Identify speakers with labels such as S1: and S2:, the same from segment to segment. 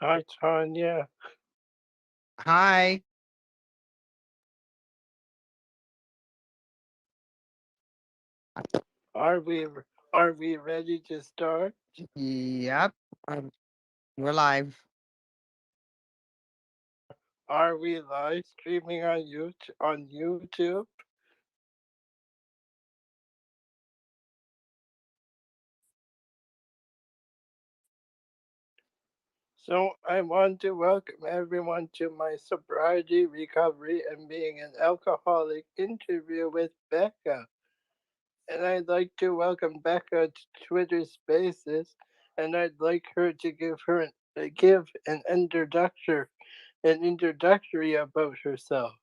S1: Hi, Tanya.
S2: Hi.
S1: Are we are we ready to start?
S2: Yep. Um, we're live.
S1: Are we live streaming on YouTube? So I want to welcome everyone to my sobriety, recovery, and being an alcoholic interview with Becca. And I'd like to welcome Becca to Twitter Spaces, and I'd like her to give an introductory about herself.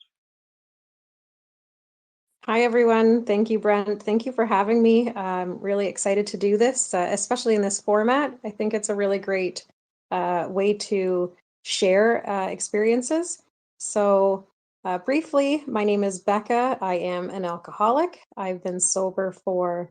S3: Hi, everyone. Thank you, Brent. Thank you for having me. I'm really excited to do this, especially in this format. I think it's a really great way to share experiences. So, briefly, my name is Becca. I am an alcoholic. I've been sober for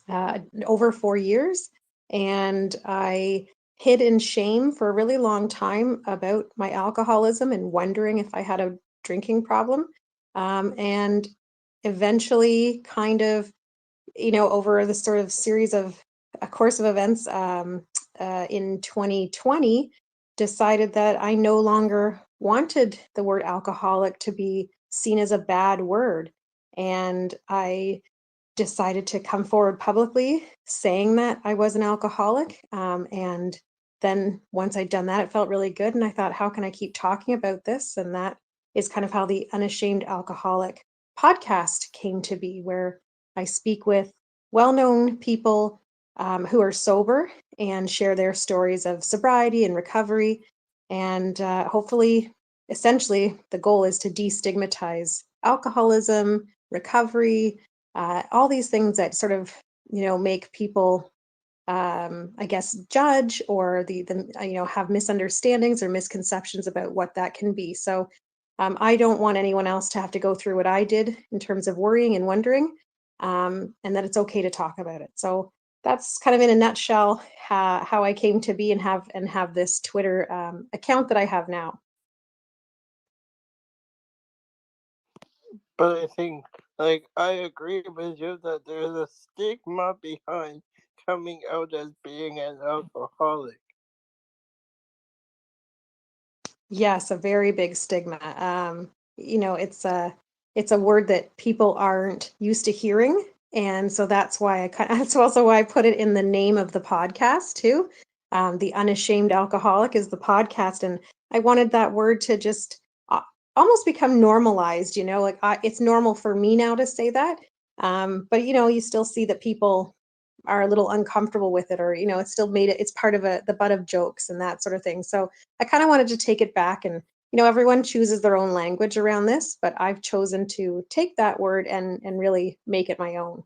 S3: over 4 years, and I hid in shame for a really long time about my alcoholism and wondering if I had a drinking problem. And eventually, kind of, over the sort of series of a course of events in 2020, decided that I no longer wanted the word alcoholic to be seen as a bad word. And I decided to come forward publicly saying that I was an alcoholic. And then once I'd done that, it felt really good. And I thought, how can I keep talking about this? And that is kind of how the Unashamed Alcoholic podcast came to be, where I speak with well known people who are sober and share their stories of sobriety and recovery. And hopefully, essentially, the goal is to destigmatize alcoholism, recovery, all these things that sort of make people I guess judge or the have misunderstandings or misconceptions about what that can be. So I don't want anyone else to have to go through what I did in terms of worrying and wondering, and that it's okay to talk about it. So that's kind of in a nutshell how I came to be and have this Twitter account that I have now.
S1: But I think, I agree with you that there's a stigma behind coming out as being an alcoholic.
S3: Yes, a very big stigma. It's a word that people aren't used to hearing, and so that's why that's also why I put it in the name of the podcast too. The Unashamed Alcoholic is the podcast, and I wanted that word to just almost become normalized. Like it's normal for me now to say that, but you still see that people are a little uncomfortable with it, or it's still it's part of the butt of jokes and that sort of thing. So I kind of wanted to take it back, and everyone chooses their own language around this, but I've chosen to take that word and really make it my own.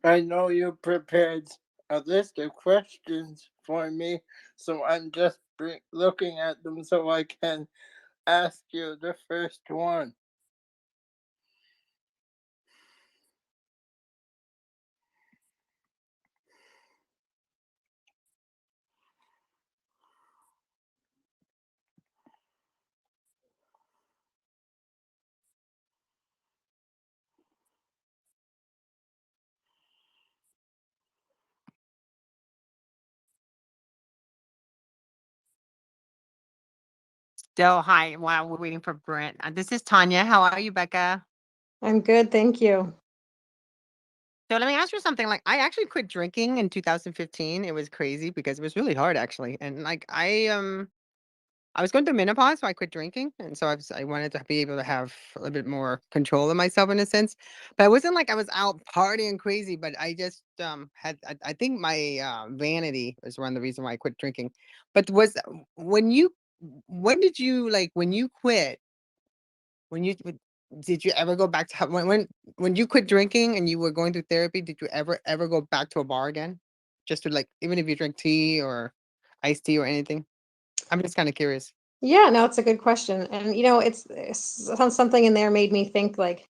S1: I know you prepared a list of questions for me, so I'm just looking at them so I can ask you the first one.
S2: Still, hi. While we're waiting for Brent, this is Tanya. How are you, Becca?
S3: I'm good, thank you.
S2: So let me ask you something. Like, I actually quit drinking in 2015. It was crazy because it was really hard, actually. And like, I was going through menopause, so I quit drinking, and so I wanted to be able to have a little bit more control of myself in a sense. But it wasn't like I was out partying crazy. But I just had I think my vanity was one of the reasons why I quit drinking. But was when you when did you like when you quit? When you did you ever go back to when you quit drinking and you were going through therapy? Did you ever go back to a bar again, just to like even if you drink tea or iced tea or anything? I'm just kind of curious.
S3: Yeah, no, it's a good question. And it's something in there made me think, like,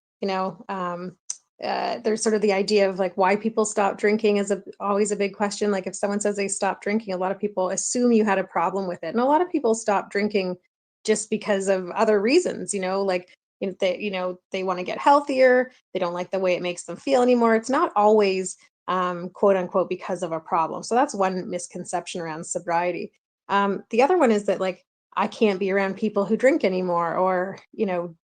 S3: there's sort of the idea of like why people stop drinking is always a big question. Like if someone says they stop drinking, a lot of people assume you had a problem with it, and a lot of people stop drinking just because of other reasons. Like they want to get healthier. They don't like the way it makes them feel anymore. It's not always quote unquote because of a problem. So that's one misconception around sobriety. The other one is that like I can't be around people who drink anymore, or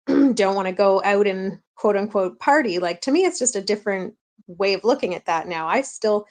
S3: don't want to go out and quote unquote party. Like to me, it's just a different way of looking at that now. I still,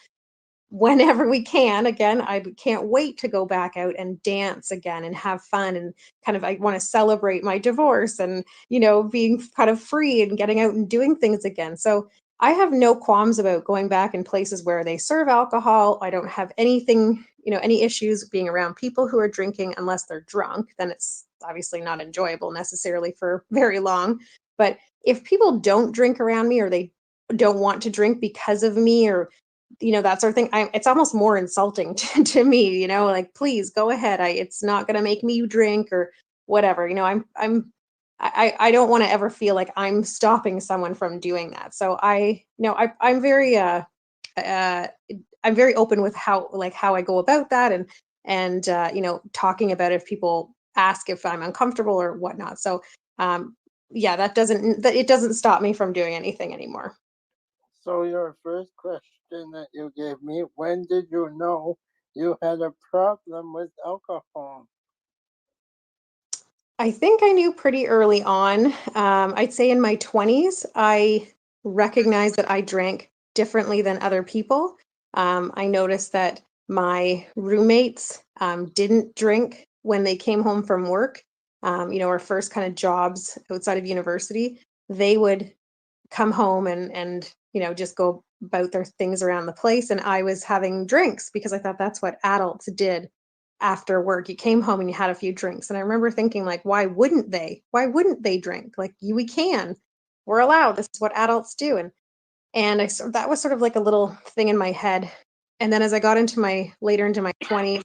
S3: whenever we can, again, I can't wait to go back out and dance again and have fun, and kind of I want to celebrate my divorce and being kind of free and getting out and doing things again. So I have no qualms about going back in places where they serve alcohol. I don't have anything, any issues being around people who are drinking unless they're drunk. Then it's obviously not enjoyable necessarily for very long. But if people don't drink around me, or they don't want to drink because of me, or that sort of thing, it's almost more insulting to me, like, please go ahead. It's not going to make me drink or whatever. I don't want to ever feel like I'm stopping someone from doing that. So I'm very uh I'm very open with how I go about that, and talking about it if people ask if I'm uncomfortable or whatnot. So yeah, that it doesn't stop me from doing anything anymore.
S1: So your first question that you gave me, when did you know you had a problem with alcohol?
S3: I think I knew pretty early on. I'd say in my 20s, I recognized that I drank differently than other people. I noticed that my roommates didn't drink when they came home from work. Our first kind of jobs outside of university, they would come home and just go about their things around the place, and I was having drinks because I thought that's what adults did after work. You came home and you had a few drinks, and I remember thinking like, why wouldn't they drink? Like, we can, we're allowed, this is what adults do. And that was sort of like a little thing in my head. And then as I got into my later into my 20s,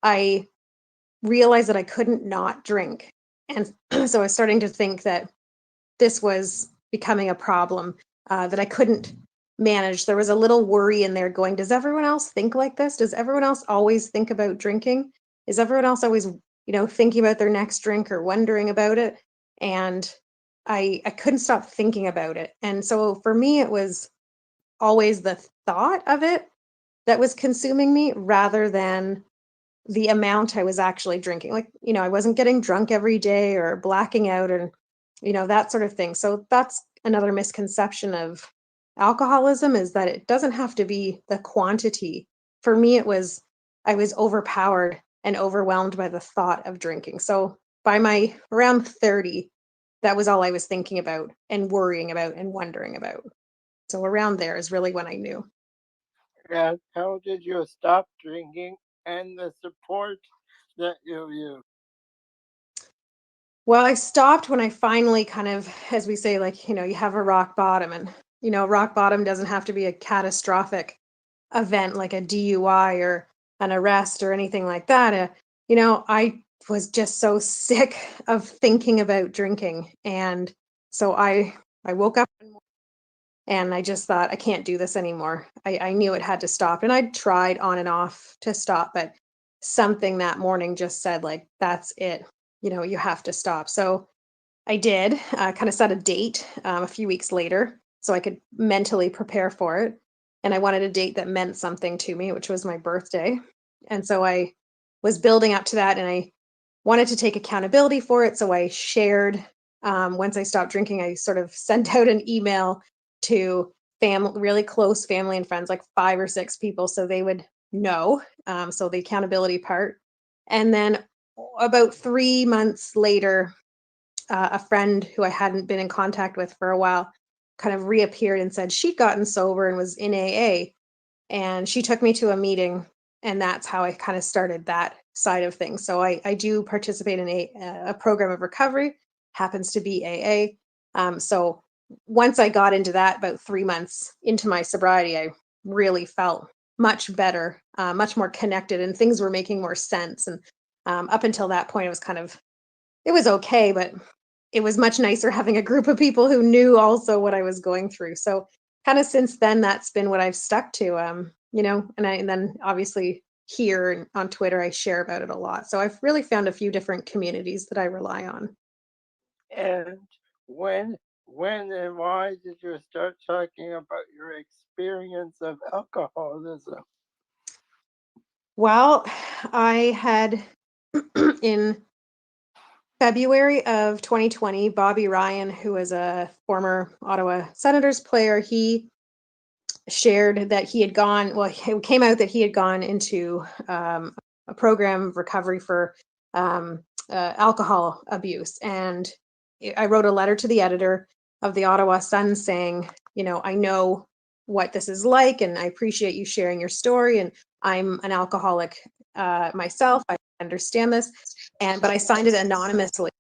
S3: I realized that I couldn't not drink. And so I was starting to think that this was becoming a problem that I couldn't manage. There was a little worry in there going, does everyone else think like this? Does everyone else always think about drinking? Is everyone else always, thinking about their next drink or wondering about it? And I couldn't stop thinking about it. And so for me, it was always the thought of it that was consuming me rather than the amount I was actually drinking. Like, I wasn't getting drunk every day or blacking out and, that sort of thing. So that's another misconception of alcoholism, is that it doesn't have to be the quantity. For me, I was overpowered and overwhelmed by the thought of drinking. So by my around 30, that was all I was thinking about and worrying about and wondering about. So around there is really when I knew.
S1: And how did you stop drinking and the support that you used?
S3: Well, I stopped when I finally kind of, as we say, like, you have a rock bottom, and, rock bottom doesn't have to be a catastrophic event like a DUI or an arrest or anything like that. I was just so sick of thinking about drinking. And so I woke up and I just thought, I can't do this anymore. I knew it had to stop. And I tried on and off to stop, but something that morning just said, like, that's it. You have to stop. So I did kind of set a date a few weeks later so I could mentally prepare for it. And I wanted a date that meant something to me, which was my birthday. And so I was building up to that, and I wanted to take accountability for it. So I shared, once I stopped drinking, I sort of sent out an email to really close family and friends, like 5 or 6 people, so they would know. So the accountability part. And then about 3 months later, a friend who I hadn't been in contact with for a while kind of reappeared and said she'd gotten sober and was in AA. And she took me to a meeting, and that's how I kind of started that side of things. So I do participate in a program of recovery, happens to be AA. So once I got into that, about 3 months into my sobriety, I really felt much better, much more connected, and things were making more sense. And up until that point, it was okay, but it was much nicer having a group of people who knew also what I was going through. So kind of since then, that's been what I've stuck to, and then obviously here and on Twitter, I share about it a lot. So I've really found a few different communities that I rely on.
S1: And when and why did you start talking about your experience of alcoholism?
S3: Well, I had in February of 2020, Bobby Ryan, who was a former Ottawa Senators player, he shared that he had gone, well, it came out that he had gone into a program of recovery for alcohol abuse. And I wrote a letter to the editor of the Ottawa Sun saying, I know what this is like, and I appreciate you sharing your story. And I'm an alcoholic myself. I understand this. But I signed it anonymously.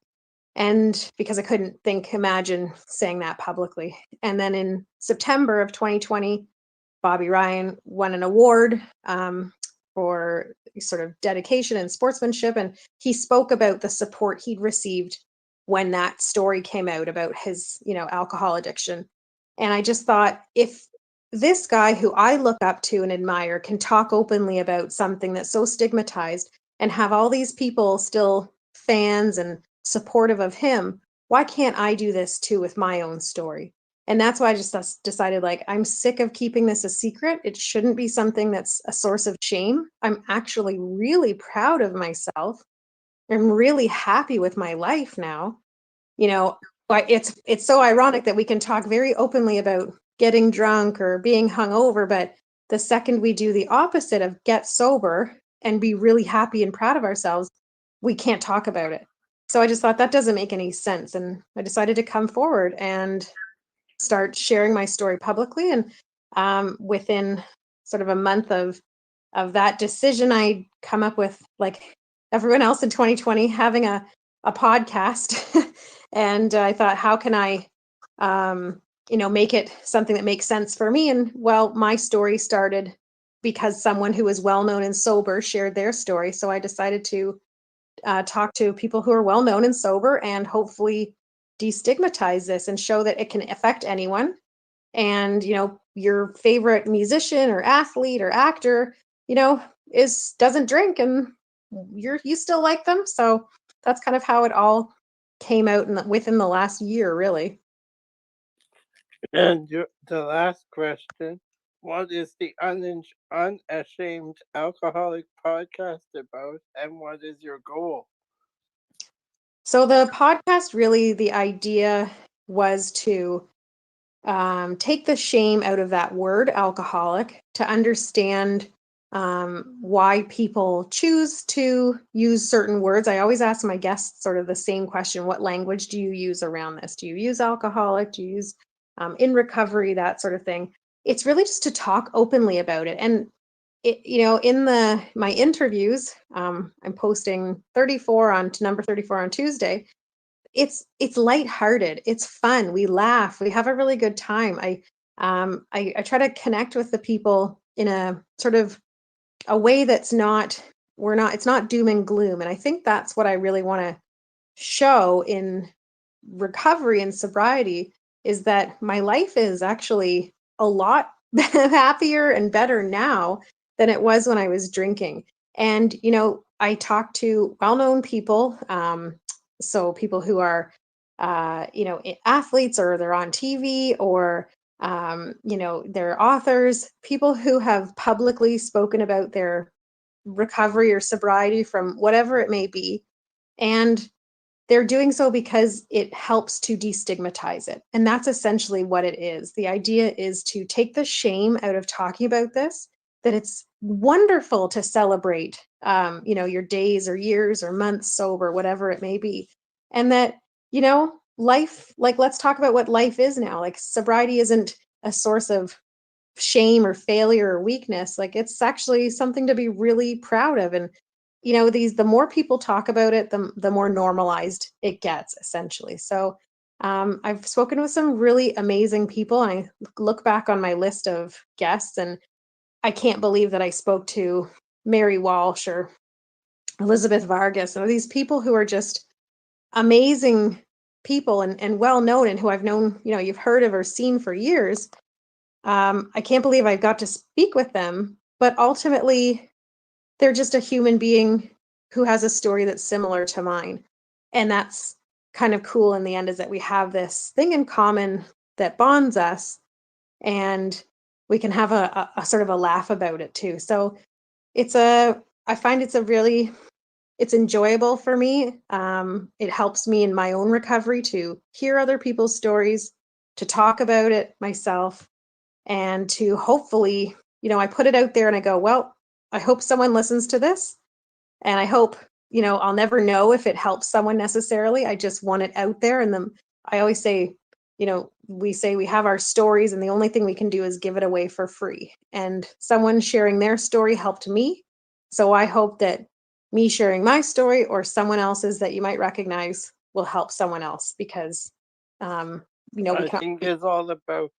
S3: And because I couldn't imagine saying that publicly. And then in September of 2020, Bobby Ryan won an award for sort of dedication and sportsmanship. And he spoke about the support he'd received when that story came out about his, alcohol addiction. And I just thought, if this guy who I look up to and admire can talk openly about something that's so stigmatized and have all these people still fans and supportive of him, why can't I do this too with my own story? And that's why I just decided, like, I'm sick of keeping this a secret. It shouldn't be something that's a source of shame. I'm actually really proud of myself. I'm really happy with my life now. You know, but it's so ironic that we can talk very openly about getting drunk or being hungover, but the second we do the opposite of get sober and be really happy and proud of ourselves, we can't talk about it. So I just thought that doesn't make any sense. And I decided to come forward and start sharing my story publicly. And within sort of a month of that decision, I come up with, like everyone else in 2020, having a podcast. And I thought, how can I, make it something that makes sense for me? And well, my story started because someone who was well known and sober shared their story. So I decided to talk to people who are well known and sober and hopefully destigmatize this and show that it can affect anyone. And your favorite musician or athlete or actor, is doesn't drink, and you still like them. So that's kind of how it all came out within the last year, really.
S1: And the last question, what is the Unashamed Alcoholic podcast about, and what is your goal?
S3: So the podcast, really, the idea was to take the shame out of that word alcoholic, to understand why people choose to use certain words. I always ask my guests sort of the same question: what language do you use around this? Do you use alcoholic? Do you use in recovery, that sort of thing? It's really just to talk openly about it. And in my interviews, I'm posting 34 on to number 34 on Tuesday. It's lighthearted, it's fun, we laugh, we have a really good time. I try to connect with the people in a sort of a way that's not, it's not doom and gloom. And I think that's what I really want to show in recovery and sobriety, is that my life is actually a lot happier and better now than it was when I was drinking. And I talk to well-known people, so people who are athletes, or they're on TV, or they're authors, people who have publicly spoken about their recovery or sobriety from whatever it may be. And they're doing so because it helps to destigmatize it. And that's essentially what it is. The idea is to take the shame out of talking about this, that it's wonderful to celebrate, your days or years or months sober, whatever it may be. And that, life, like, let's talk about what life is now. Like, sobriety isn't a source of shame or failure or weakness. Like, it's actually something to be really proud of. And the more people talk about it, the more normalized it gets, essentially. So I've spoken with some really amazing people, and I look back on my list of guests, and I can't believe that I spoke to Mary Walsh or Elizabeth Vargas, and these people who are just amazing people and well known and who I've known, you've heard of or seen for years. I can't believe I got to speak with them, but ultimately they're just a human being who has a story that's similar to mine. And that's kind of cool in the end, is that we have this thing in common that bonds us, and we can have a sort of a laugh about it too. So I find it's enjoyable for me. It helps me in my own recovery to hear other people's stories, to talk about it myself, and to hopefully, I put it out there and I go, well, I hope someone listens to this. And I hope, I'll never know if it helps someone necessarily. I just want it out there. And then I always say, we say we have our stories, and the only thing we can do is give it away for free. And someone sharing their story helped me. So I hope that me sharing my story or someone else's that you might recognize will help someone else, because, we
S1: I
S3: can.
S1: think it's all about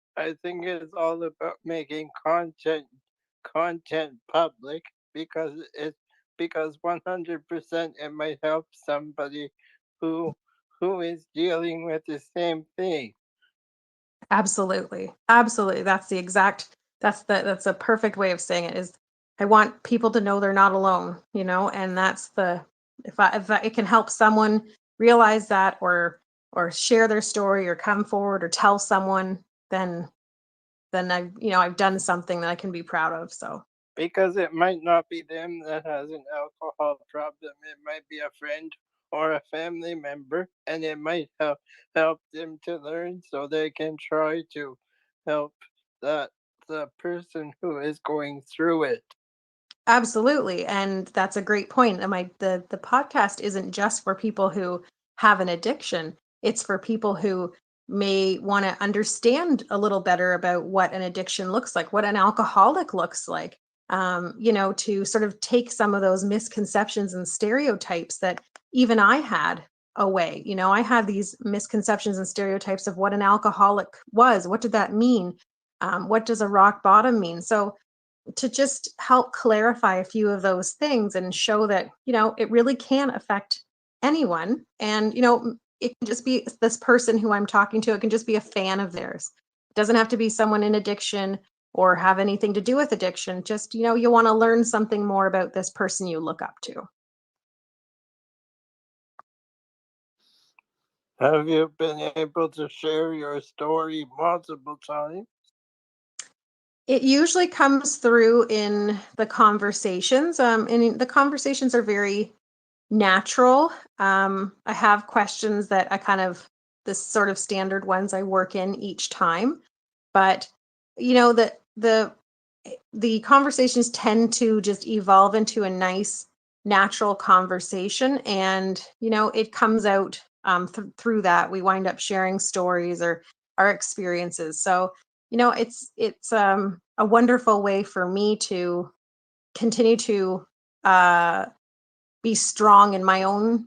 S1: making content public, because 100% it might help somebody who who is dealing with the same thing.
S3: Absolutely. Absolutely. That's a perfect way of saying it. Is I want people to know they're not alone, and that's if it can help someone realize that, or share their story or come forward or tell someone, then I've done something that I can be proud of. So
S1: Because it might not be them that has an alcohol problem. It might be a friend or a family member, and it might help them to learn so they can try to help that the person who is going through it.
S3: absolutely. And that's a great point. And the podcast isn't just for people who have an addiction. It's for people who may want to understand a little better about what an addiction looks like, what an alcoholic looks like. To sort of take some of those misconceptions and stereotypes that even I had away. I had these misconceptions and stereotypes of what an alcoholic was. What did that mean? What does a rock bottom mean? So to just help clarify a few of those things and show that, it really can affect anyone. And, it can just be this person who I'm talking to, it can just be a fan of theirs. It doesn't have to be someone in addiction or have anything to do with addiction. Just, you want to learn something more about this person you look up to.
S1: Have you been able to share your story multiple times?
S3: It usually comes through in the conversations. And the conversations are very natural. I have questions that I kind of, the sort of standard ones I work in each time, but the conversations tend to just evolve into a nice natural conversation, and it comes out through that we wind up sharing stories or our experiences. So it's a wonderful way for me to continue to uh, be strong in my own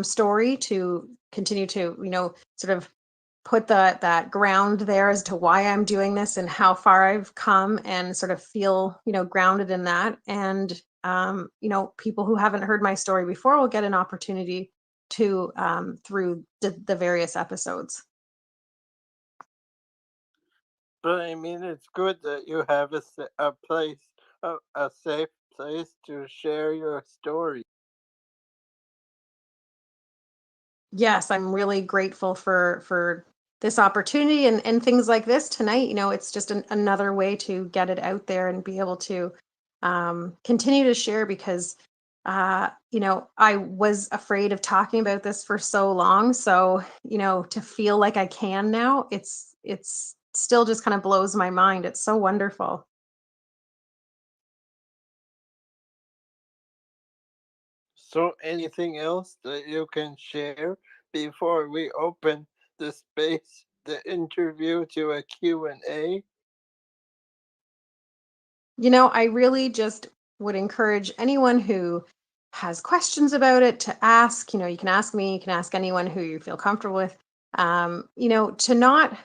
S3: story, to continue to sort of put that ground there as to why I'm doing this and how far I've come, and sort of feel grounded in that. And people who haven't heard my story before will get an opportunity to through the various episodes.
S1: But I mean, it's good that you have a place, a safe place to share your story.
S3: Yes, I'm really grateful for this opportunity and things like this tonight. It's just another way to get it out there and be able to continue to share, because I was afraid of talking about this for so long. So to feel like I can now, it's still just kind of blows my mind. It's so wonderful.
S1: So, anything else that you can share before we open the interview to a Q&A?
S3: I really just would encourage anyone who has questions about it to ask. You can ask me, you can ask anyone who you feel comfortable with. To not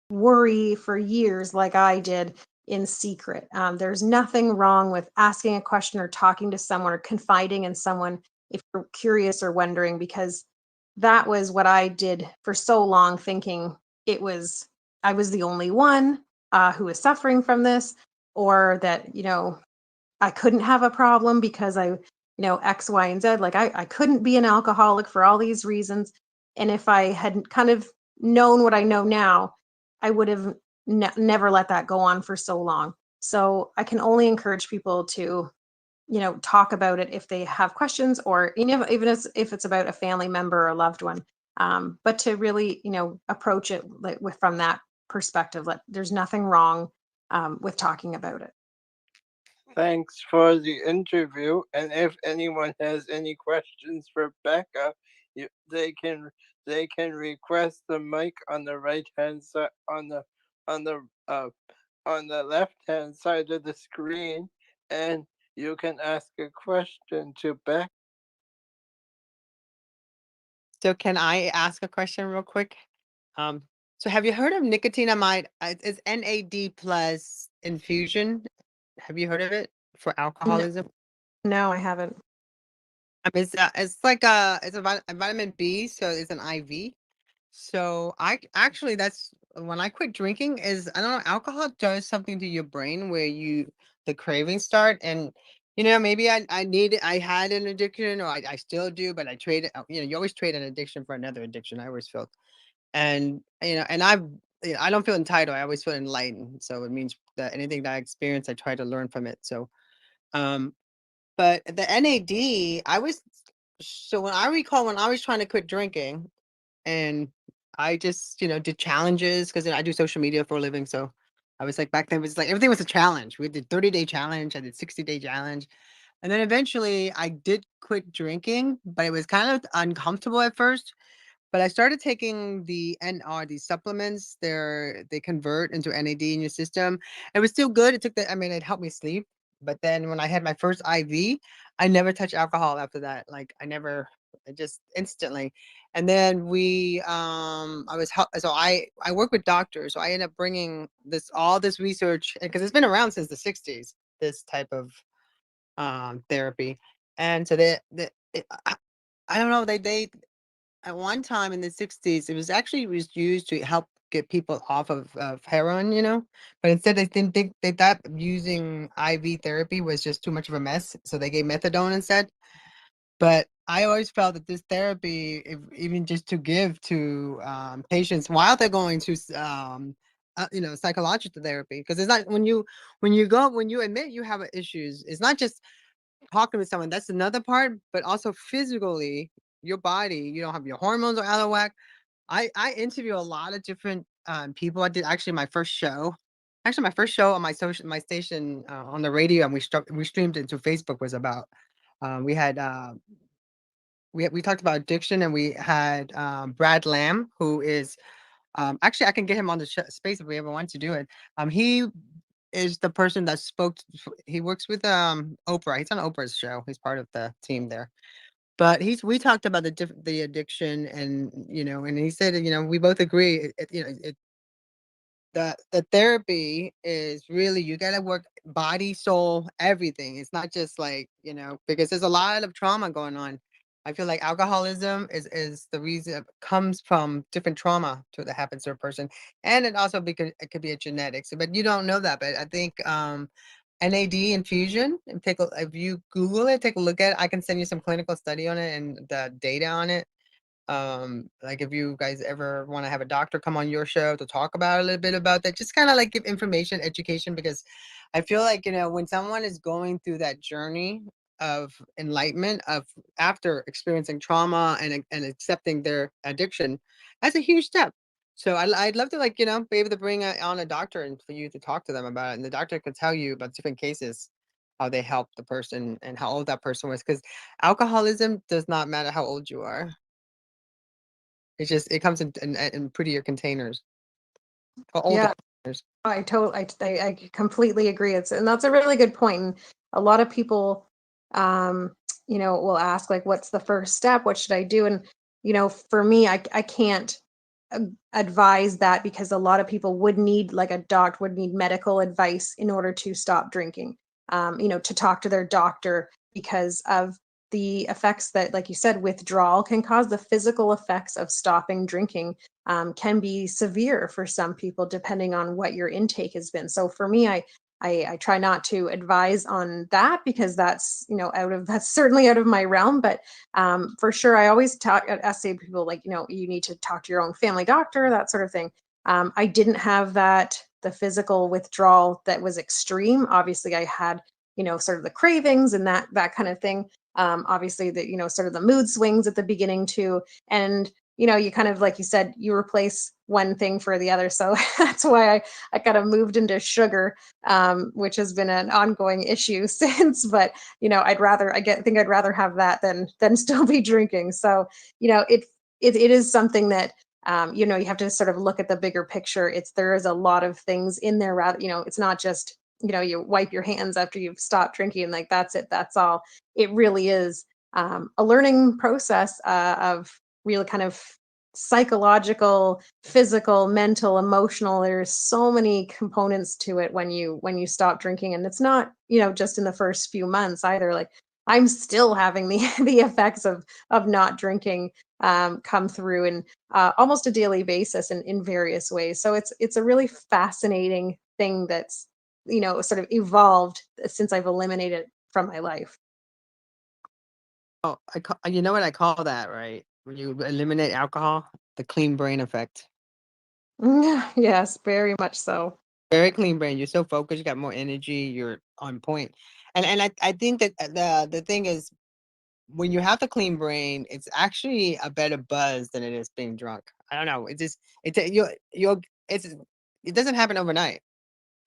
S3: worry for years like I did in secret. There's nothing wrong with asking a question or talking to someone or confiding in someone if you're curious or wondering, because that was what I did for so long, thinking I was the only one who was suffering from this, or that, I couldn't have a problem because X, Y, and Z. Like I couldn't be an alcoholic for all these reasons. And if I had kind of known what I know now, I would have never let that go on for so long. So I can only encourage people to, talk about it if they have questions, or even if it's about a family member or a loved one. But to really, approach it like from that perspective, that there's nothing wrong with talking about it.
S1: Thanks for the interview. And if anyone has any questions for Becca, you, they can request the mic on the right hand side on the on the left hand side of the screen, and you can ask a question to Becca.
S2: So can I ask a question real quick? Um, so have you heard of nicotinamide? It's NAD plus infusion. Have you heard of it for
S3: No,
S2: alcoholism?
S3: no, I haven't.
S2: It's like it's a vitamin B, so it's an IV. So I actually that's when I quit drinking is I don't know, alcohol does something to your brain where the cravings start, and maybe I had an addiction, or I still do, but I traded you always trade an addiction for another addiction. I always felt, and I don't feel entitled. I always feel enlightened. So it means that anything that I experience, I try to learn from it. So um but the NAD, when I recall when I was trying to quit drinking, and I just, did challenges because I do social media for a living. So I was like, back then it was like everything was a challenge. We did 30-day challenge, I did 60-day challenge. And then eventually I did quit drinking, but it was kind of uncomfortable at first. But I started taking the NR, these supplements. They convert into NAD in your system. It was still good. It helped me sleep. But then when I had my first IV, I never touched alcohol after that. Like I just instantly. And then I work with doctors. So I ended up bringing all this research, because it's been around since the 60s, this type of therapy. And so I don't know, they at one time in the 60s, it was used to help get people off of heroin, but instead they thought using IV therapy was just too much of a mess, so they gave methadone instead. But I always felt that this therapy, even just to give to patients while they're going to psychological therapy, because it's not when you admit you have issues, it's not just talking with someone. That's another part, but also physically, your body, you don't have your hormones are out of whack. I interview a lot of different people. I did actually my first show on my station on the radio, and we streamed it to Facebook, was about we had we talked about addiction, and we had Brad Lamb, who is actually I can get him on the space if we ever want to do it. He is the person that he works with Oprah. He's on Oprah's show. He's part of the team there. But we talked about the addiction, and and he said, we both agree, the therapy is really, you got to work body, soul, everything. It's not just like, because there's a lot of trauma going on. I feel like alcoholism is the reason, it comes from different trauma that happens to a person. And it also, because it could be a genetics, but you don't know that. But I think NAD infusion, and if you Google it, take a look at it. I can send you some clinical study on it and the data on it. Like if you guys ever want to have a doctor come on your show to talk about a little bit about that, just kind of like give information, education, because I feel like, when someone is going through that journey of enlightenment, of after experiencing trauma and accepting their addiction, that's a huge step. So I'd love to, like, be able to bring on a doctor and for you to talk to them about it. And the doctor could tell you about different cases, how they helped the person and how old that person was. Because alcoholism does not matter how old you are. It comes in prettier containers, or older
S3: Yeah,
S2: containers.
S3: I completely agree. And that's a really good point. And a lot of people, will ask like, what's the first step? What should I do? And, for me, I can't advise that, because a lot of people would need, like, a doctor would need medical advice in order to stop drinking, to talk to their doctor because of the effects that, like you said, withdrawal can cause, the physical effects of stopping drinking can be severe for some people depending on what your intake has been. So for me, I try not to advise on that because that's, that's certainly out of my realm. But for sure, I always say to people, like, you need to talk to your own family doctor, that sort of thing. I didn't have the physical withdrawal that was extreme. Obviously, I had, sort of the cravings and that kind of thing. Obviously, the, sort of the mood swings at the beginning too. And, you kind of, like you said, you replace one thing for the other. So that's why I kind of moved into sugar, which has been an ongoing issue since. But think I'd rather have that than still be drinking. So it is something that you have to sort of look at the bigger picture. There is a lot of things in there. Rather, it's not just you wipe your hands after you've stopped drinking, like that's it, that's all. It really is a learning process of real kind of psychological, physical, mental, emotional. There's so many components to it when you stop drinking, and it's not just in the first few months either. Like, I'm still having the the effects of not drinking come through in almost a daily basis in various ways. So it's a really fascinating thing that's sort of evolved since I've eliminated it from my life.
S2: Oh, you know what I call that, right? When you eliminate alcohol, the clean brain effect.
S3: Yes, very much so.
S2: Very clean brain. You're so focused. You got more energy. You're on point. And I think that the thing is, when you have the clean brain, it's actually a better buzz than it is being drunk. I don't know. It just it's it doesn't happen overnight.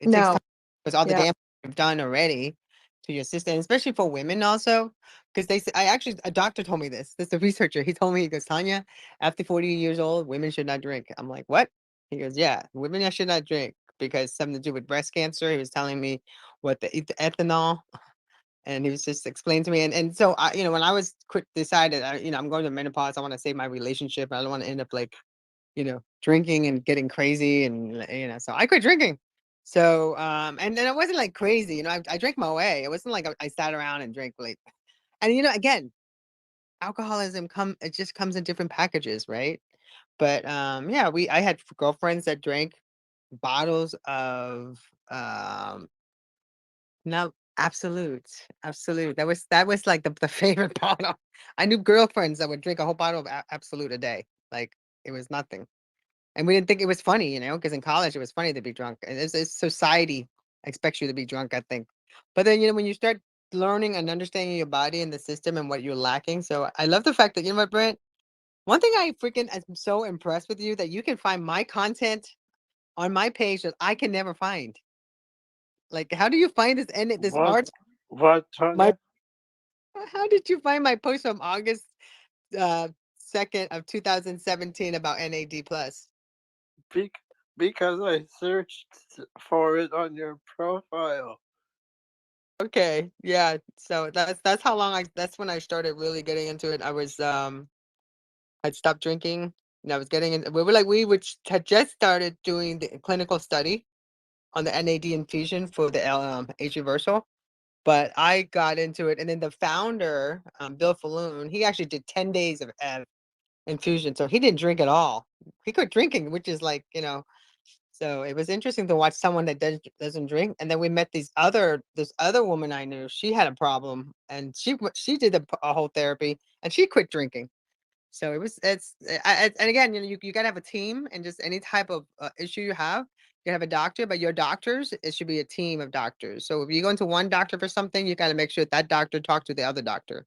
S2: It takes
S3: No.
S2: time because all the
S3: Yeah.
S2: damage you've done already to your system, especially for women also. Because I actually, a doctor told me this. This is a researcher. He told me, he goes, Tanya, after 40 years old, women should not drink. I'm like, what? He goes, yeah, women should not drink because something to do with breast cancer. He was telling me what the ethanol, and he was just explaining to me. And so when I was decided, I'm going to menopause. I want to save my relationship. I don't want to end up like, drinking and getting crazy, and so I quit drinking. So and then I wasn't like crazy, I drank my way. It wasn't like I sat around and drank like, and again, alcoholism it just comes in different packages, right? But yeah, I had girlfriends that drank bottles of no, absolute, absolute. That was like the favorite bottle. I knew girlfriends that would drink a whole bottle of absolute a day. Like, it was nothing. And we didn't think it was funny, because in college it was funny to be drunk. And it's society expects you to be drunk, I think. But then, when you start learning and understanding your body and the system and what you're lacking. So I love the fact that, what, Brent? One thing I'm so impressed with you, that you can find my content on my page that I can never find. Like, how do you find this
S1: What?
S2: art?
S1: What,
S2: My
S1: Tanya?
S2: How did you find my post from August uh 2nd of 2017 about NAD plus?
S1: Bec- because I searched for it on your profile.
S2: Okay, yeah. So that's how long that's when I started really getting into it. I'd stopped drinking, and I was getting in had just started doing the clinical study on the NAD infusion for the H reversal. But I got into it, and then the founder, Bill Falloon, he actually did 10 days of infusion. So he didn't drink at all. He quit drinking, which is like, so it was interesting to watch someone that doesn't drink. And then we met this other woman I knew. She had a problem, and she did a whole therapy, and she quit drinking. So and again, you gotta have a team, and just any type of issue you have, you have a doctor, but your doctors, it should be a team of doctors. So if you go into one doctor for something, you got to make sure that doctor talks to the other doctor.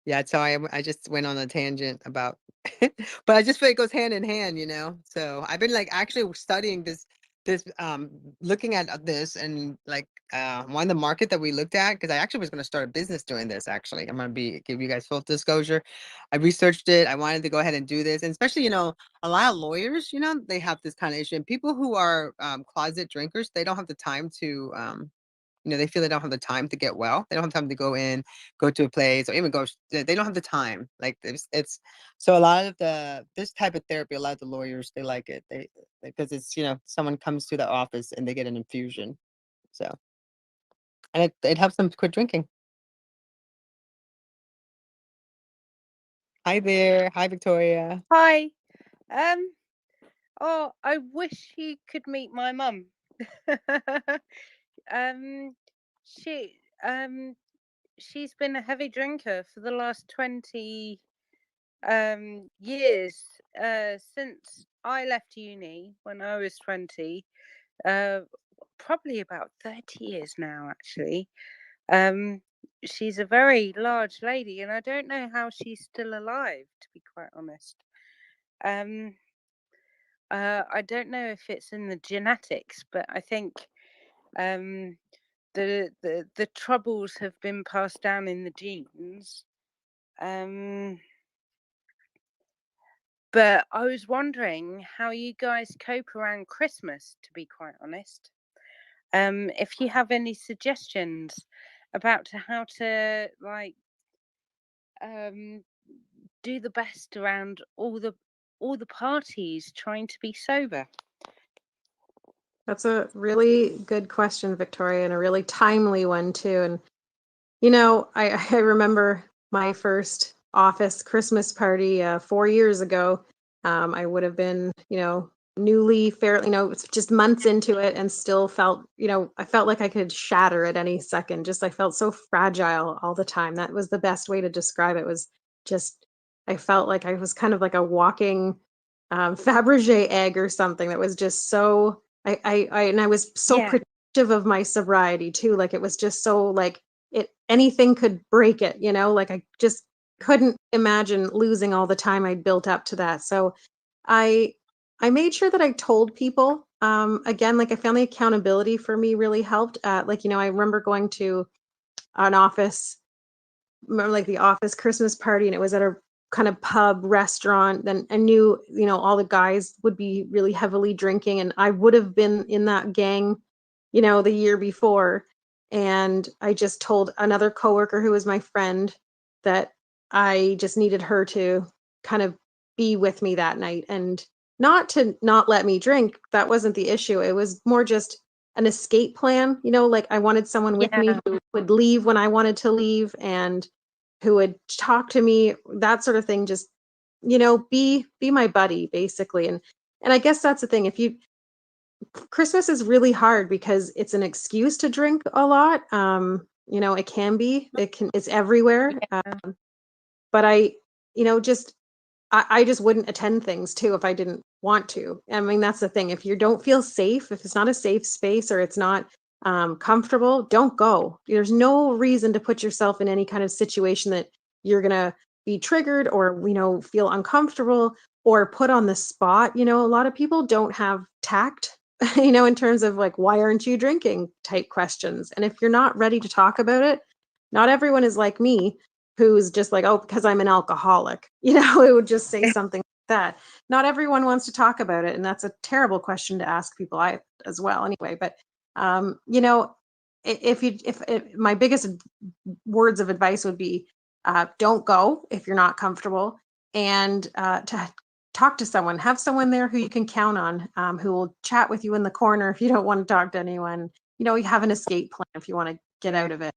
S2: Yeah, so I just went on a tangent about, but I just feel it goes hand in hand, So I've been like actually studying this looking at this, and like one of the market that we looked at, because I actually was going to start a business doing this. Actually, I'm going to give you guys full disclosure. I researched it. I wanted to go ahead and do this, and especially a lot of lawyers, they have this kind of issue, and people who are closet drinkers, they don't have the time to they feel they don't have the time to get well. They don't have time to go to a place, or even they don't have the time. Like, it's so a lot of this type of therapy, a lot of the lawyers, they like it. Because it's, someone comes to the office and they get an infusion. So and it helps them quit drinking. Hi there. Hi, Victoria.
S4: Hi. Um. Oh, I wish you could meet my mum. um. She. She's been a heavy drinker for the last 20 years. Since I left uni when I was 20. Uh. Probably about 30 years now, actually. Um. She's a very large lady, and I don't know how she's still alive, to be quite honest. Um. I don't know if it's in the genetics, but I think um, the troubles have been passed down in the genes. Um, but I was wondering how you guys cope around Christmas, to be quite honest. If you have any suggestions about how to um, do the best around all the parties trying to be sober.
S3: That's a really good question, Victoria, and a really timely one too. And you know, I remember my first office Christmas party 4 years ago. I would have been, newly fairly, it's just months into it, and still felt, I felt like I could shatter at any second. Just I felt so fragile all the time. That was the best way to describe it. Was just I felt like I was kind of like a walking Fabergé egg or something. That was just so. And I was so
S4: Yeah,
S3: protective of my sobriety too. Like it was just so like it anything could break it, like I just couldn't imagine losing all the time I'd built up to that. So I I made sure that I told people. Again, like I found the accountability for me really helped. I remember going to an office, remember like the office Christmas party, and it was at a kind of pub restaurant. Then I knew, all the guys would be really heavily drinking, and I would have been in that gang, the year before. And I just told another coworker who was my friend that I just needed her to kind of be with me that night, and not to not let me drink. That wasn't the issue. It was more just an escape plan, like I wanted someone with me
S4: yeah,
S3: who would leave when I wanted to leave, and who would talk to me, that sort of thing. Just, be my buddy basically. And I guess that's the thing. If you Christmas is really hard because it's an excuse to drink a lot. It can be, it's everywhere.
S4: yeah,
S3: But just I just wouldn't attend things too if I didn't want to. I mean, that's the thing. If you don't feel safe, if it's not a safe space, or it's not comfortable, don't go. There's no reason to put yourself in any kind of situation that you're gonna be triggered, or feel uncomfortable, or put on the spot. A lot of people don't have tact, in terms of like, why aren't you drinking type questions. And if you're not ready to talk about it, not everyone is like me, who's just like, oh, because I'm an alcoholic, it would just say something like that. Not everyone wants to talk about it. And that's a terrible question to ask people, I as well anyway. But, if my biggest words of advice would be, don't go if you're not comfortable, and to talk to someone, have someone there who you can count on, who will chat with you in the corner if you don't want to talk to anyone. You have an escape plan if you want to get out of it.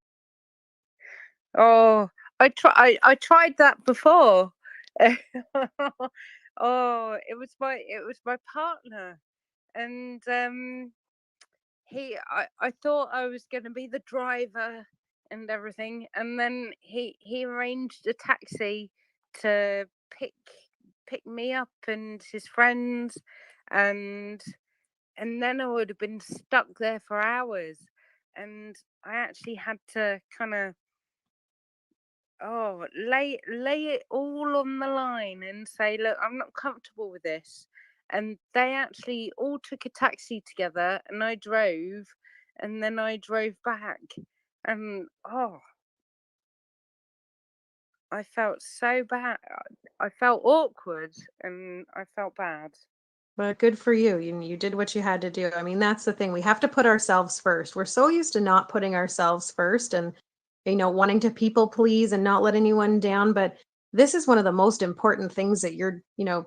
S4: Oh, I tried that before. Oh, it was my partner, and I thought I was going to be the driver and everything, and then he arranged a taxi to pick me up and his friends, and then I would have been stuck there for hours, and I actually had to kind of lay it all on the line and say, look, I'm not comfortable with this. And they actually all took a taxi together, and I drove, and then I drove back. And I felt so bad. I felt awkward, and I felt bad.
S3: But good for you. You did what you had to do. I mean, that's the thing. We have to put ourselves first. We're so used to not putting ourselves first, and wanting to people please and not let anyone down. But this is one of the most important things that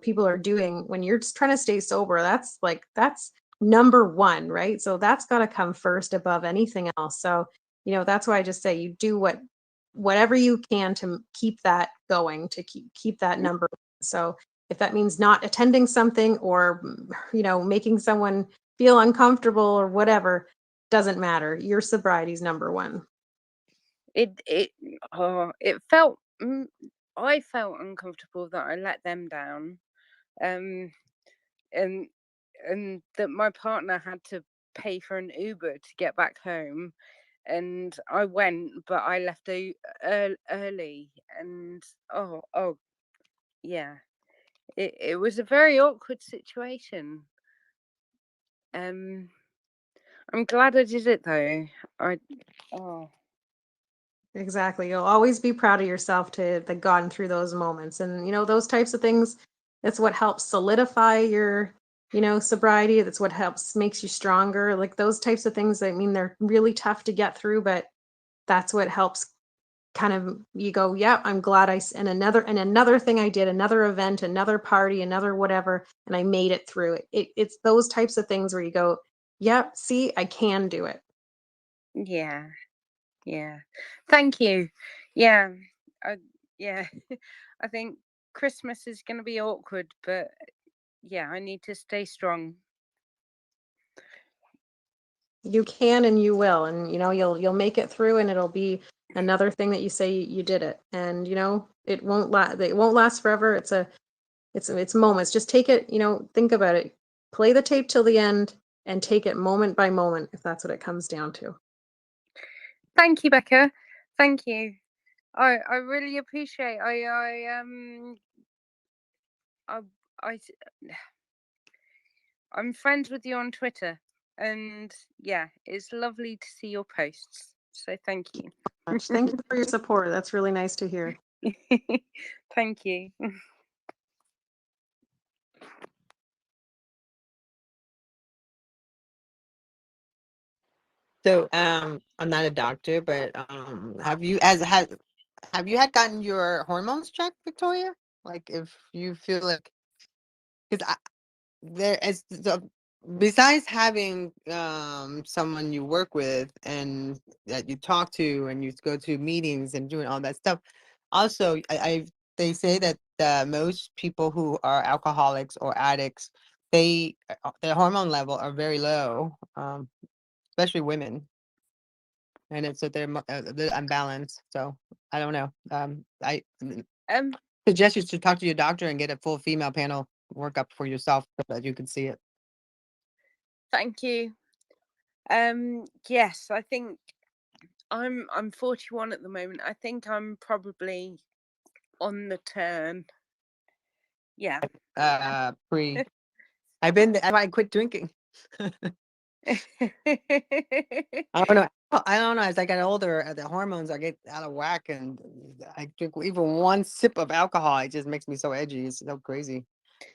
S3: people are doing when you're just trying to stay sober. That's number one, right? So that's got to come first above anything else. So that's why I just say you do whatever you can to keep that going, to keep that number. So if that means not attending something or, making someone feel uncomfortable or whatever, doesn't matter. Your sobriety's number one.
S4: It felt, I felt uncomfortable that I let them down, and that my partner had to pay for an Uber to get back home, and I went, but I left early, and yeah, it was a very awkward situation. I'm glad I did it though. Oh.
S3: Exactly. You'll always be proud of yourself to have gone through those moments. And, those types of things, that's what helps solidify your, sobriety. That's what makes you stronger. Like those types of things, I mean, they're really tough to get through, but that's what helps kind of you go, yeah, I'm glad and another thing I did, another event, another party, another whatever, and I made it through it. It's those types of things where you go, yep, see, I can do it.
S4: Yeah. Yeah. Thank you. Yeah. Yeah. I think Christmas is going to be awkward, but yeah, I need to stay strong.
S3: You can and you will, and you'll make it through, and it'll be another thing that you say you did it, and it won't last forever. It's moments. Just take it, think about it, play the tape till the end, and take it moment by moment, if that's what it comes down to.
S4: Thank you, Becca. Thank you. I really appreciate. I I'm friends with you on Twitter, and yeah, it's lovely to see your posts. So thank you.
S3: Thank you for your support. That's really nice to hear.
S4: Thank you.
S2: So, I'm not a doctor, but have you had gotten your hormones checked, Victoria? Like, if you feel like, because there is besides having someone you work with and that you talk to and you go to meetings and doing all that stuff, also they say that most people who are alcoholics or addicts, their hormone level are very low, especially women, and it's that they're unbalanced. So I don't know. I suggest you to talk to your doctor and get a full female panel workup for yourself so that you can see it.
S4: Thank you. Yes, I think I'm 41 at the moment. I think I'm probably on the turn. Yeah.
S2: I've been there. I quit drinking. I don't know. I don't know. As I got older, the hormones I get out of whack, and I drink even one sip of alcohol. It just makes me so edgy. It's so crazy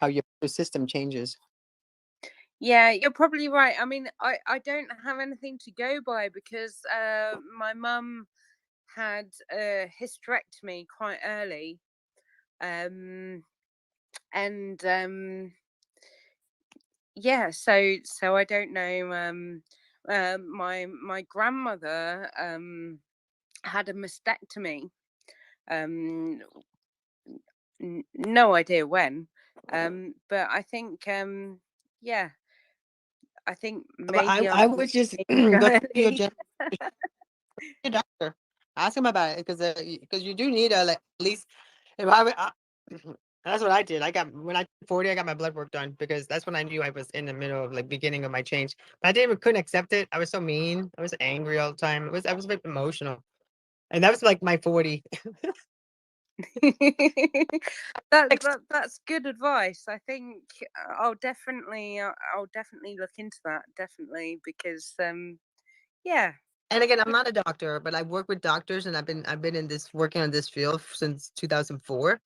S2: how your system changes.
S4: Yeah, you're probably right. I mean, I don't have anything to go by because my mum had a hysterectomy quite early, and yeah, so I don't know. My grandmother had a mastectomy. No idea when, but I think yeah, I think
S2: But
S4: maybe
S2: I would just
S4: go
S2: go to your
S4: early.
S2: doctor. Ask him about it because you do need a like at least if I that's what I did. I got when I turned 40, I got my blood work done because that's when I knew I was in the middle of like beginning of my change. But couldn't accept it. I was so mean. I was angry all the time. I was a bit emotional. And that was like my 40.
S4: That's good advice. I think I'll definitely look into that, definitely, because yeah.
S2: And again, I'm not a doctor, but I work with doctors and I've been in this working on this field since 2004.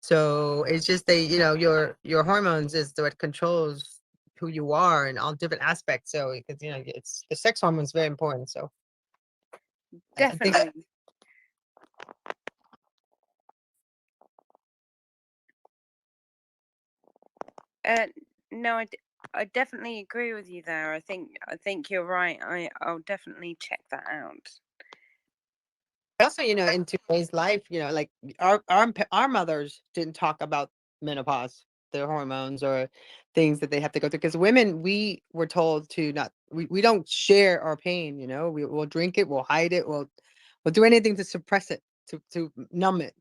S2: So it's just your hormones is what controls who you are and all different aspects. So because it's the sex hormone is very important. So I think
S4: Definitely. No, I definitely agree with you there. I think you're right. I'll definitely check that out.
S2: Also, in today's life, like our mothers didn't talk about menopause, their hormones, or things that they have to go through. Because women, we were told to not, we don't share our pain. We'll drink it, we'll hide it, we'll do anything to suppress it, to numb it.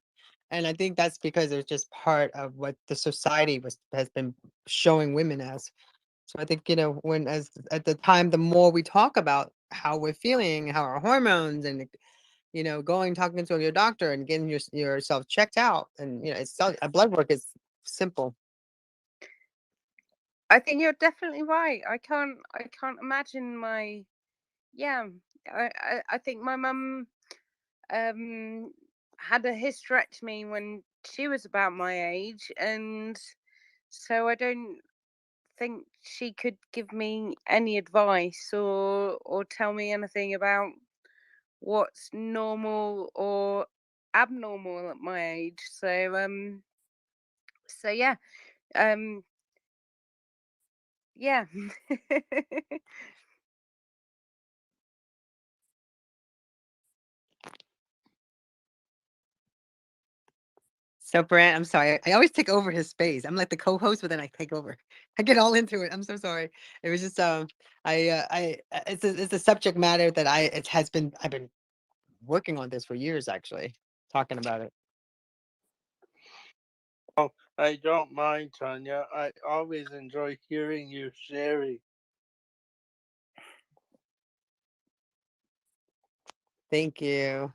S2: And I think that's because it's just part of what the society has been showing women as. So I think, when as at the time, the more we talk about how we're feeling, how our hormones, and going talking to your doctor and getting yourself checked out, and a blood work is simple.
S4: I think you're definitely right. I can't imagine my yeah. I think my mum had a hysterectomy when she was about my age, and so I don't think she could give me any advice or tell me anything about what's normal or abnormal at my age. So um yeah.
S2: So Brant, I'm sorry. I always take over his space. I'm like the co-host, but then I take over. I get all into it. I'm so sorry. It was just it's a subject matter that I've been working on this for years, actually, talking about it.
S1: Oh, I don't mind, Tanya. I always enjoy hearing you sharing.
S2: Thank you.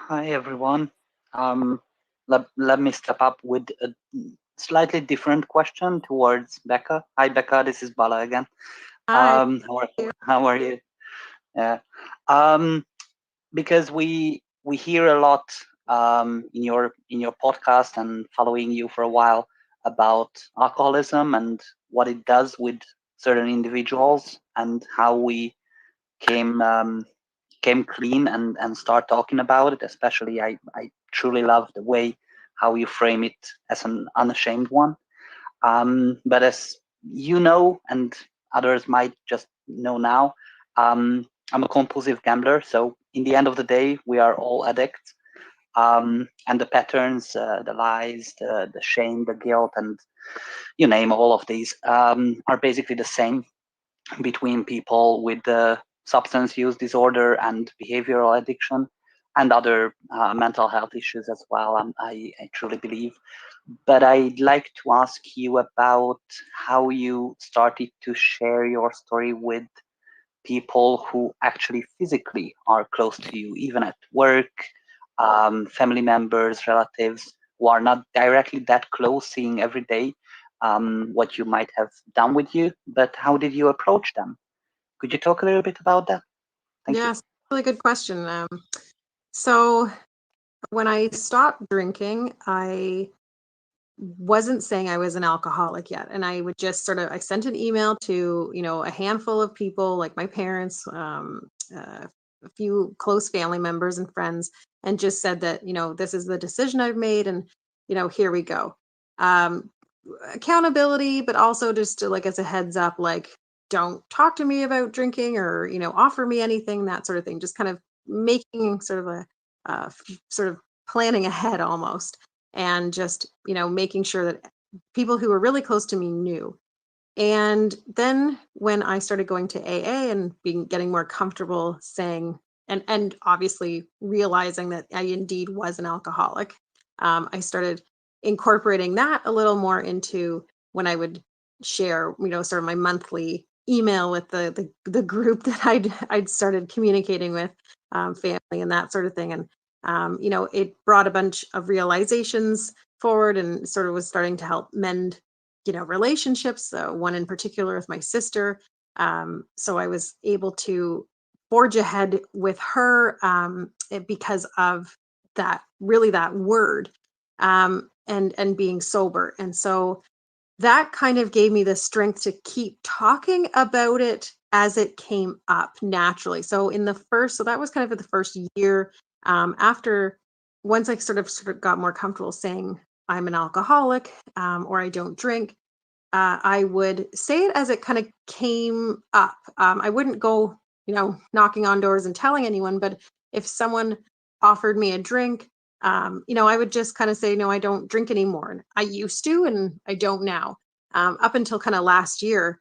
S5: Hi everyone. Let me step up with a slightly different question towards Becca. Hi Becca, this is Bala again.
S3: Hi.
S5: How are you? Yeah. Because we hear a lot in your podcast and following you for a while about alcoholism and what it does with certain individuals and how we came came clean and start talking about it. Especially, I truly love the way how you frame it as an unashamed one. But as you know, and others might just know now, I'm a compulsive gambler. So in the end of the day, we are all addicts. And the patterns, the lies, the shame, the guilt, and you name all of these are basically the same between people with substance use disorder and behavioral addiction and other mental health issues as well. I truly believe. But I'd like to ask you about how you started to share your story with people who actually physically are close to you, even at work, family members, relatives who are not directly that close, seeing every day what you might have done with you. But how did you approach them? Could you talk a little bit about that? Thank you.
S3: Yes, really good question. So when I stopped drinking, I wasn't saying I was an alcoholic yet. And I would just I sent an email to, a handful of people like my parents, a few close family members and friends, and just said that, this is the decision I've made and, here we go. Um, Accountability, but also just like as a heads up, like, don't talk to me about drinking or, offer me anything, that sort of thing. Just kind of making sort of sort of planning ahead almost, and just making sure that people who were really close to me knew. And then when I started going to AA and getting more comfortable saying, and obviously realizing that I indeed was an alcoholic, I started incorporating that a little more into when I would share, sort of my monthly email with the group that I'd started communicating with, family and that sort of thing. And it brought a bunch of realizations forward and sort of was starting to help mend, relationships, one in particular with my sister. So I was able to forge ahead with her, because of that word, and being sober. And so that kind of gave me the strength to keep talking about it as it came up naturally. So so that was kind of the first year, after, once I sort of got more comfortable saying I'm an alcoholic, or I don't drink. I would say it as it kind of came up. I wouldn't go, knocking on doors and telling anyone, but if someone offered me a drink, I would just kind of say, no, I don't drink anymore. And I used to, and I don't now. Up until kind of last year,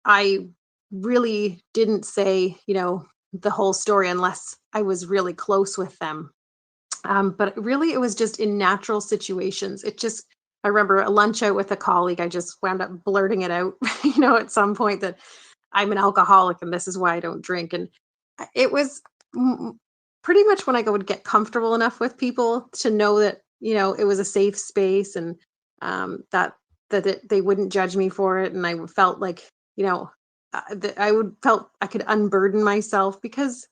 S3: I really didn't say, the whole story unless I was really close with them. But really, it was just in natural situations. I remember a lunch out with a colleague, I just wound up blurting it out, at some point that I'm an alcoholic and this is why I don't drink. And it was pretty much when I would get comfortable enough with people to know that, it was a safe space, and they wouldn't judge me for it. And I felt like, that felt I could unburden myself, because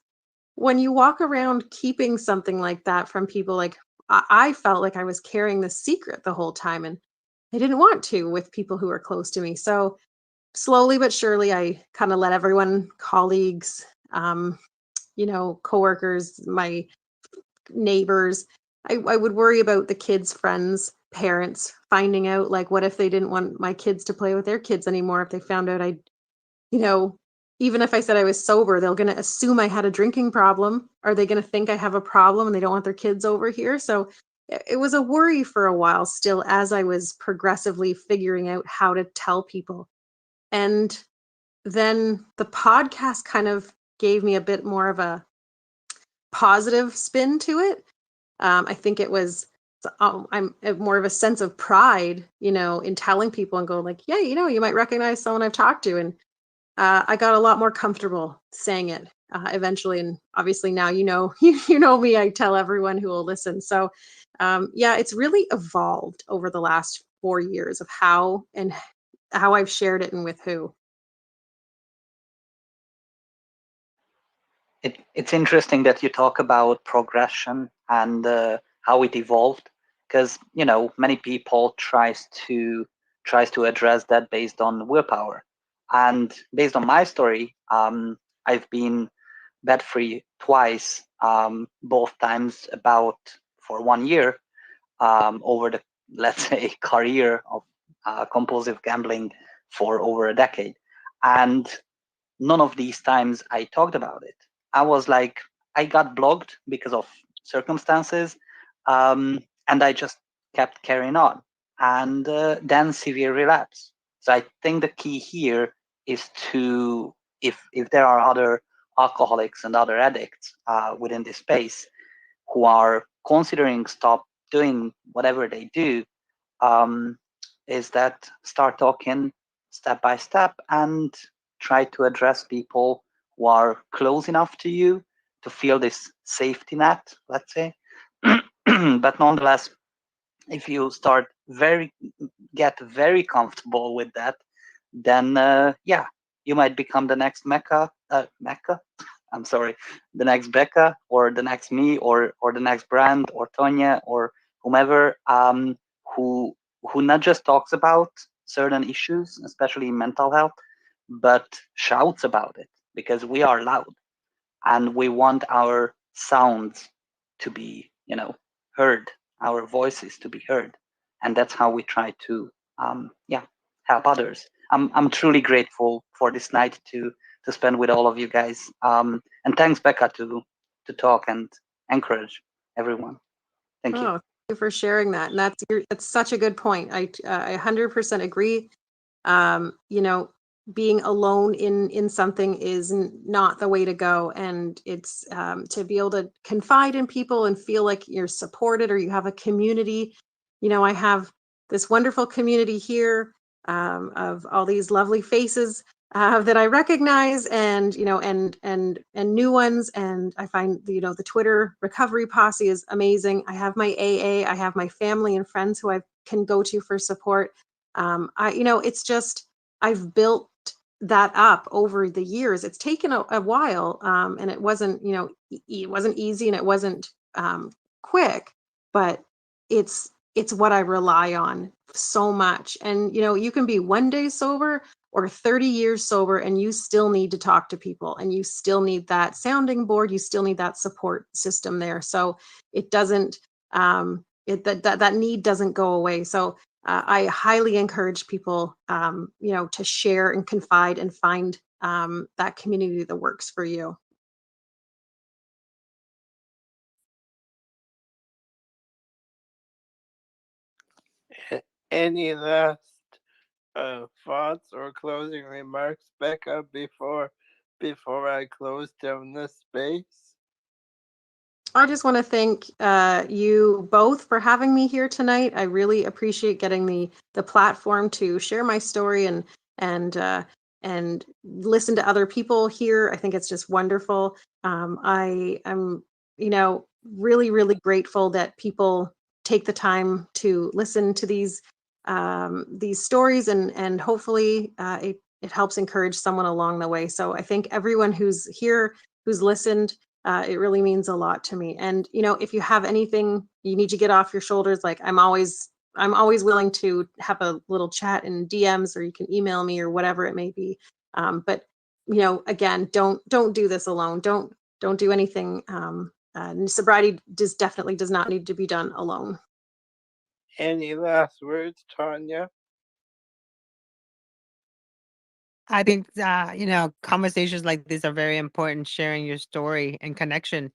S3: when you walk around keeping something like that from people, like I felt like I was carrying the secret the whole time, and I didn't want to with people who were close to me. So slowly but surely, I kind of let everyone, colleagues, coworkers, my neighbors, I would worry about the kids' friends, parents finding out, like, what if they didn't want my kids to play with their kids anymore, if they found out you know, even if I said I was sober, they're going to assume I had a drinking problem. Are they going to think I have a problem and they don't want their kids over here? So it was a worry for a while still, as I was progressively figuring out how to tell people. And then the podcast kind of gave me a bit more of a positive spin to it. I think it was, I'm more of a sense of pride, in telling people and go like, yeah, you might recognize someone I've talked to. And I got a lot more comfortable saying it eventually, and obviously now you know me. I tell everyone who will listen. So yeah, it's really evolved over the last 4 years of how I've shared it and with who.
S5: It's interesting that you talk about progression and how it evolved, because many people tries to address that based on willpower, and based on my story, I've been bed free twice, both times about for 1 year, over the, let's say, career of compulsive gambling for over a decade, and none of these times I talked about it. I was like, I got blocked because of circumstances, and I just kept carrying on, and then severe relapse. So I think the key here is to, if there are other alcoholics and other addicts within this space who are considering stop doing whatever they do, um, is that start talking step by step and try to address people who are close enough to you to feel this safety net, let's say. But nonetheless, if you get very comfortable with that, then yeah, you might become the next Mecca. I'm sorry, the next Becca, or the next me, or the next Brand, or Tonya, or whomever, who not just talks about certain issues, especially mental health, but shouts about it, because we are loud and we want our sounds to be, heard, our voices to be heard, and that's how we try to, yeah, help others. I'm truly grateful for this night to spend with all of you guys, and thanks, Becca, to talk and encourage everyone. Thank you.
S3: Oh, thank you for sharing that. And that's such a good point. I 100% agree. You know, being alone in something is not the way to go, and it's to be able to confide in people and feel like you're supported or you have a community. I have this wonderful community here, of all these lovely faces that I recognize, and and new ones. And I find the Twitter recovery posse is amazing. I have my AA, I have my family and friends who I can go to for support. It's just, I've built that up over the years. It's taken a while, and it wasn't it wasn't easy, and it wasn't quick, but it's what I rely on so much. And you can be one day sober or 30 years sober, and you still need to talk to people, and you still need that sounding board, you still need that support system there. So it doesn't that need doesn't go away. So I highly encourage people, to share and confide and find that community that works for you.
S1: Any last thoughts or closing remarks, Becca, before I close down this space?
S3: I just want to thank you both for having me here tonight. I really appreciate getting the platform to share my story and and listen to other people here. I think it's just wonderful. I am, really grateful that people take the time to listen to these stories, and hopefully it helps encourage someone along the way. So I thank everyone who's here, who's listened. It really means a lot to me. And if you have anything you need to get off your shoulders, like I'm always willing to have a little chat in DMs, or you can email me or whatever it may be. But again, don't do this alone. Don't do anything. Sobriety definitely does not need to be done alone.
S1: Any last words, Tanya?
S2: I think conversations like this are very important. Sharing your story and connection,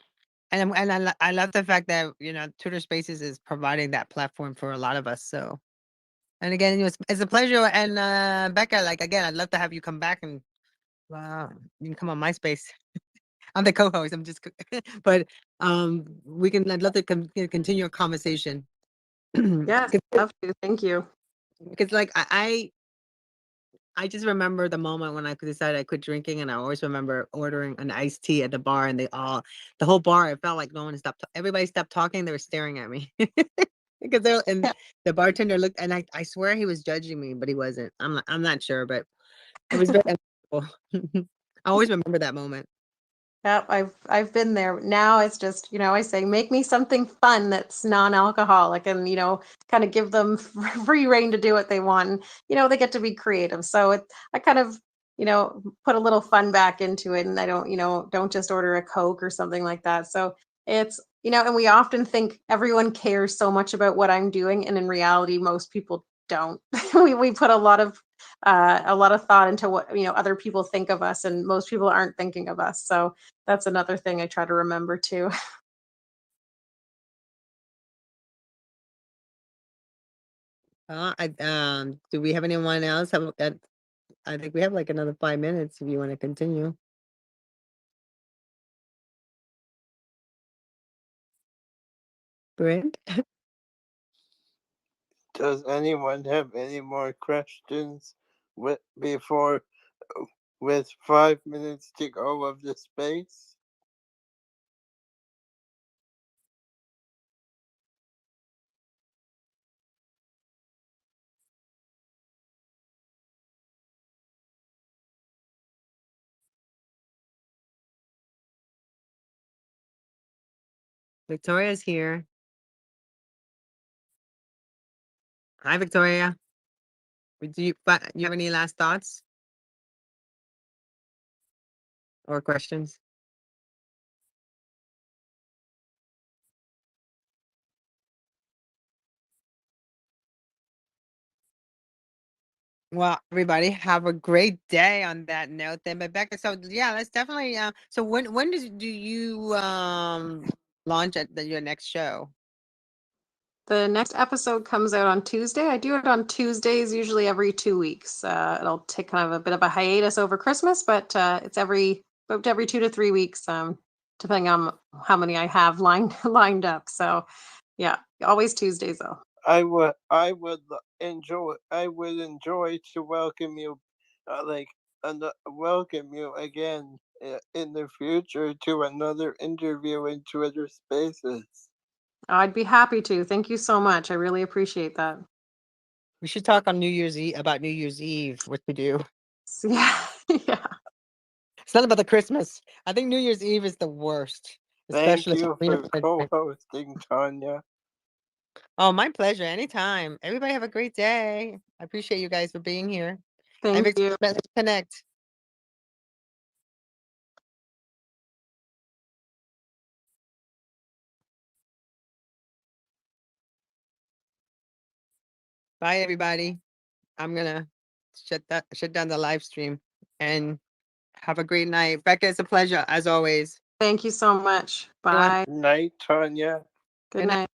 S2: and I love the fact that Tutor Spaces is providing that platform for a lot of us. So, and again, it's a pleasure. And Becca, like again, I'd love to have you come back, and you can come on my space. I'm the co-host. I'm just, but we can. I'd love to continue a conversation.
S3: Yes, love to. Thank you.
S2: Because like I just remember the moment when I decided I quit drinking, and I always remember ordering an iced tea at the bar, and the whole bar, it felt like no one stopped. Everybody stopped talking. They were staring at me because
S3: Yeah.
S2: the bartender looked, and I swear he was judging me, but he wasn't. I'm not sure, but it was very uncomfortable. I always remember that moment.
S3: Yep, I've been there. Now it's just, I say make me something fun that's non-alcoholic, and kind of give them free reign to do what they want. And, they get to be creative. So I kind of, put a little fun back into it, and I don't just order a Coke or something like that. So it's, and we often think everyone cares so much about what I'm doing, and in reality most people don't. We put a lot of thought into what other people think of us, and most people aren't thinking of us. So that's another thing I try to remember too.
S2: Do we have anyone else? I think we have like another 5 minutes if you want to continue. Brent?
S1: Does anyone have any more questions before with 5 minutes to go of the space?
S2: Victoria's here. Hi, Victoria. Do you have any last thoughts or questions? Well, everybody, have a great day on that note then. But Becca, so yeah, let's definitely so when do you launch at your next show?
S3: The next episode comes out on Tuesday. I do it on Tuesdays, usually every 2 weeks. It'll take kind of a bit of a hiatus over Christmas, but it's about every 2 to 3 weeks, depending on how many I have lined up. So yeah, always Tuesdays though.
S1: I would enjoy to welcome you, welcome you again in the future to another interview in Twitter Spaces.
S3: I'd be happy to. Thank you so much. I really appreciate that.
S2: We should talk on New Year's Eve about New Year's Eve, what to do.
S3: So, yeah, yeah.
S2: It's not about the Christmas. I think New Year's Eve is the worst,
S1: Thank
S2: especially
S1: you for co-hosting, Tanya.
S2: Oh, my pleasure. Anytime. Everybody have a great day. I appreciate you guys for being here. And
S3: Thank you.
S2: let's connect. Bye, everybody. I'm gonna shut down the live stream and have a great night. Becca, it's a pleasure as always.
S3: Thank you so much.
S2: You want-
S3: Bye.
S1: Night, Tanya.
S3: Good
S2: Good night.
S3: night.